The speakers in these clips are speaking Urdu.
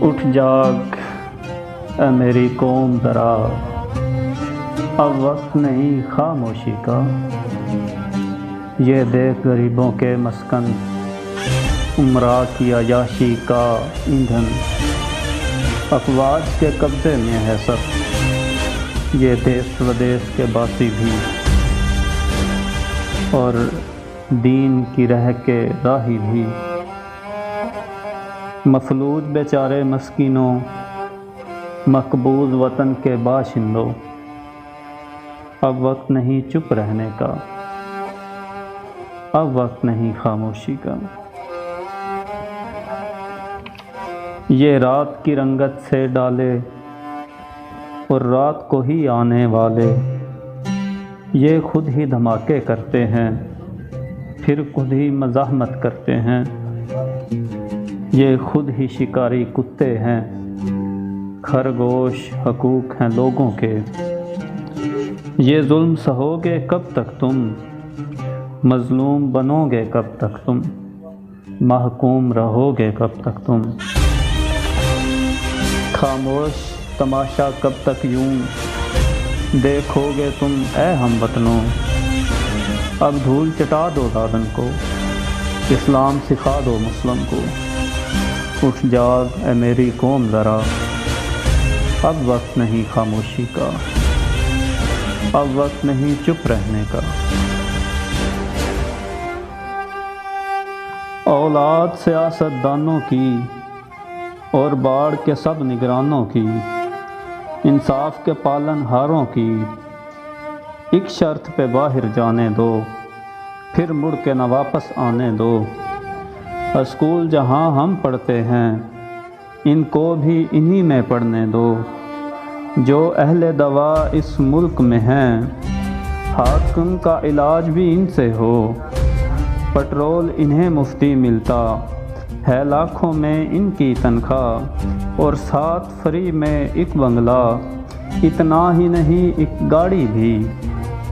اٹھ جاگ اے میری قوم ذرا، اب وقت نہیں خاموشی کا۔ یہ دیکھ غریبوں کے مسکن، امراء کی عیاشی کا ایندھن، افواج کے قبضے میں ہے سب، یہ دیس ودیس کے باسی بھی، اور دین کی رہ کے راہی بھی۔ مفلوج بیچارے مسکینوں، مقبوض وطن کے باشندوں، اب وقت نہیں چپ رہنے کا، اب وقت نہیں خاموشی کا۔ یہ رات کی رنگت سے ڈالے اور رات کو ہی آنے والے، یہ خود ہی دھماکے کرتے ہیں، پھر خود ہی مزاحمت کرتے ہیں، یہ خود ہی شکاری کتے ہیں، خرگوش حقوق ہیں لوگوں کے۔ یہ ظلم سہو گے کب تک تم، مظلوم بنو گے کب تک تم، محکوم رہو گے کب تک تم۔ خاموش تماشا کب تک یوں دیکھو گے تم اے ہم وطنوں، اب دھول چٹا دو دادن کو، اسلام سکھا دو مسلم کو۔ اٹھ جاگ اے میری قوم ذرا، اب وقت نہیں خاموشی کا، اب وقت نہیں چپ رہنے کا۔ اولاد سیاست دانوں کی اور باڑ کے سب نگرانوں کی، انصاف کے پالن ہاروں کی، ایک شرط پہ باہر جانے دو، پھر مڑ کے نہ واپس آنے دو۔ اسکول جہاں ہم پڑھتے ہیں، ان کو بھی انہی میں پڑھنے دو، جو اہل دوا اس ملک میں ہیں، حاکم کا علاج بھی ان سے ہو۔ پٹرول انہیں مفتی ملتا ہے، لاکھوں میں ان کی تنخواہ، اور ساتھ فری میں ایک بنگلہ، اتنا ہی نہیں ایک گاڑی بھی۔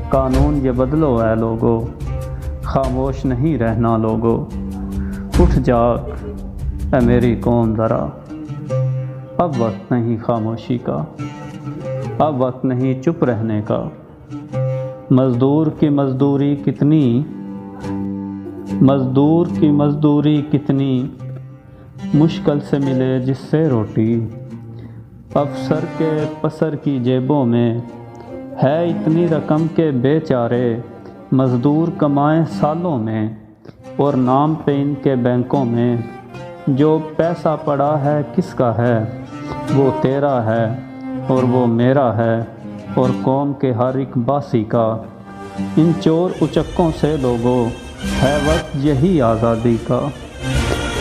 قانون یہ بدلو اے لوگو، خاموش نہیں رہنا لوگو۔ اٹھ جاگ اے میری قوم ذرا، اب وقت نہیں خاموشی کا، اب وقت نہیں چپ رہنے کا۔ مزدور کی مزدوری کتنی، مزدور کی مزدوری کتنی، مشکل سے ملے جس سے روٹی۔ افسر کے پسر کی جیبوں میں ہے اتنی رقم کہ بیچارے مزدور کمائیں سالوں میں، اور نام پہ ان کے بینکوں میں جو پیسہ پڑا ہے کس کا ہے، وہ تیرا ہے اور وہ میرا ہے، اور قوم کے ہر ایک باسی کا۔ ان چور اچکوں سے لوگوں ہے وقت یہی آزادی کا،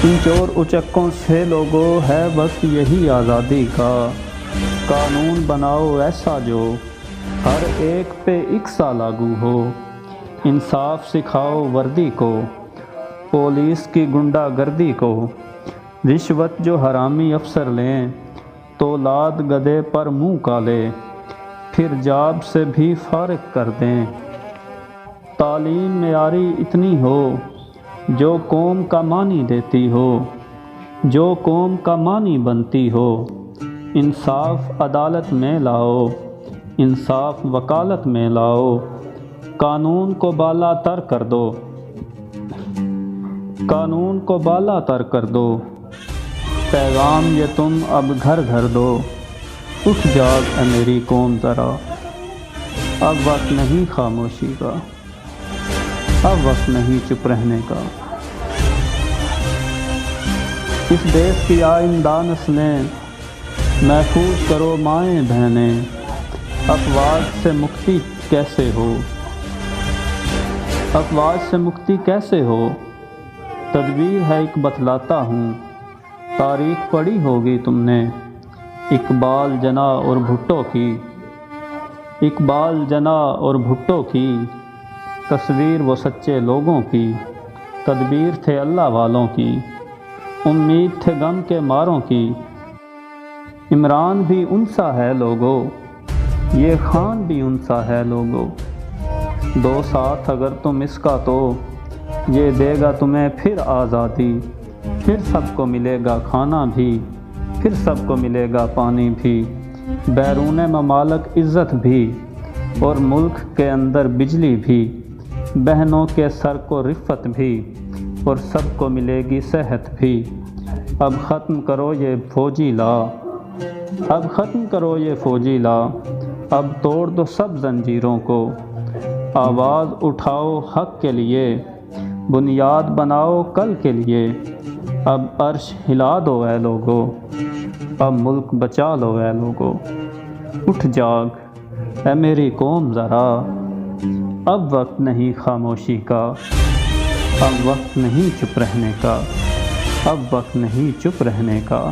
ان چور اچکوں سے لوگوں ہے وقت یہی آزادی کا۔ قانون بناؤ ایسا جو ہر ایک پہ یکساں لاگو ہو، انصاف سکھاؤ وردی کو، پولیس کی غنڈہ گردی کو۔ رشوت جو حرامی افسر لیں تو لاد گدے پر منہ کالے، پھر جاب سے بھی فارغ کر دیں۔ تعلیم معیاری اتنی ہو جو قوم کا معنی دیتی ہو، جو قوم کا معنی بنتی ہو۔ انصاف عدالت میں لاؤ، انصاف وکالت میں لاؤ، قانون کو بالا تر کر دو، قانون کو بالا تر کر دو۔ پیغام یہ تم اب گھر گھر دو۔ اٹھ جاگ اے میری قوم ذرا، اب وقت نہیں خاموشی کا، اب وقت نہیں چپ رہنے کا۔ اس دیش کی آئندہ نسلیں محفوظ کرو مائیں بہنیں، افواج سے مکتی کیسے ہو، افواج سے مکتی کیسے ہو۔ تدبیر ہے ایک بتلاتا ہوں، تاریخ پڑھی ہوگی تم نے، اقبال جنا اور بھٹو کی، اقبال جنا اور بھٹو کی۔ تصویر وہ سچے لوگوں کی، تدبیر تھے اللہ والوں کی، امید تھے غم کے ماروں کی۔ عمران بھی ان سا ہے لوگو، یہ خان بھی ان سا ہے لوگو، دو ساتھ اگر تم اس کا تو یہ دے گا تمہیں پھر آزادی، پھر سب کو ملے گا کھانا بھی۔ پھر سب کو ملے گا پانی بھی، بیرون ممالک عزت بھی، اور ملک کے اندر بجلی بھی، بہنوں کے سر کو رفت بھی، اور سب کو ملے گی صحت بھی۔ اب ختم کرو یہ فوجی لا، اب ختم کرو یہ فوجی لا، اب توڑ دو سب زنجیروں کو، آواز اٹھاؤ حق کے لیے، بنیاد بناؤ کل کے لیے۔ اب عرش ہلا دو اے لوگو، اب ملک بچا لو اے لوگو۔ اٹھ جاگ اے میری قوم ذرا، اب وقت نہیں خاموشی کا، اب وقت نہیں چپ رہنے کا، اب وقت نہیں چپ رہنے کا۔